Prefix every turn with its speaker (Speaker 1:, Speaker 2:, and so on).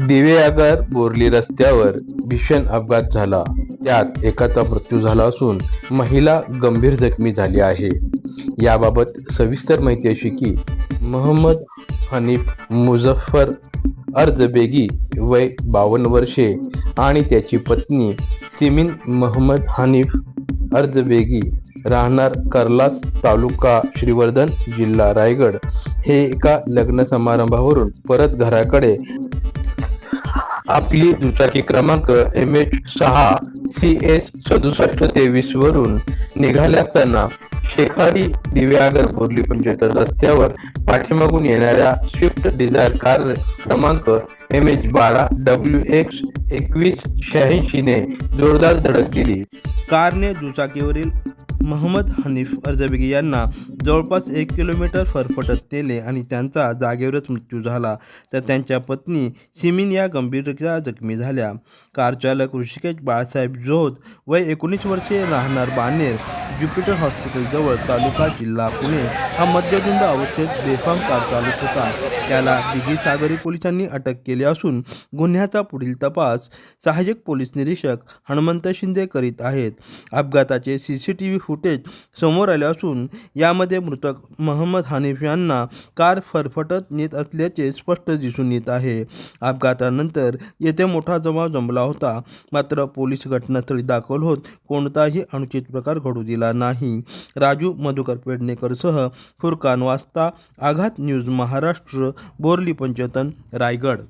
Speaker 1: दिवेआगर बोर्ली रस्त्यावर भीषण अपघात झाला. त्यात एकाचा मृत्यू झाला असून महिला गंभीर जखमी झाली आहे. याबाबत सविस्तर माहिती अशी की मोहम्मद हनीफ मुझफ्फर अर्जबेगी वय 52 वर्षे आणि त्याची पत्नी सिमीन मोहम्मद हनीफ अर्जबेगी राहणार कर्लास तालुका श्रीवर्धन जिल्हा रायगड हे एका लग्न समारंभावरून परत घराकडे आपली दुचाकी क्रमांक MH6 CS 6723 वरून निघाले असताना शेखाडी दिवेआगर बोर्ली पंचायत रस्त्यावर पाठीमागून येणाऱ्या स्विफ्ट डिझायर कार क्रमांक MH12 WX 2186 ने जोरदार धडक दिली.
Speaker 2: कारने दुचाकीवरील मोहम्मद हनीफ अर्जबेगी यांना जवळपास 1 किलोमीटर फरफटत नेले आणि त्यांचा जागेवरच मृत्यू झाला, तर त्यांच्या पत्नी सिमीन या गंभीररित्या जखमी झाल्या. कार चालक ऋषिकेश बाळासाहेब जोध वय 19 वर्षे राहणार बानेर ज्युपिटर हॉस्पिटलजवळ तालुका जिल्हा पुणे हा मद्यधुंद अवस्थेत बेफाम कार चालक होता. त्याला दिघी सागरी पोलिसांनी अटक केली असून गुन्ह्याचा पुढील तपास सहाय्यक पोलीस निरीक्षक हनुमंत शिंदे करीत आहेत. अपघाताचे CCTV फुटेज समोर आले असून यामध्ये मृतक मोहम्मद हनीफ यांना कार फरफटत नेत असल्याचे स्पष्ट दिसून येत आहे. अपघातानंतर येथे मोठा जमाव जमला होता, मात्र पोलीस घटनास्थळी दाखल होत कोणताही अनुचित प्रकार घडू दिला नाही. राजू मधुकर पेडणेकरसह फुरकान वास्ता, आघात न्यूज महाराष्ट्र, बोर्ली पंचायत, रायगड.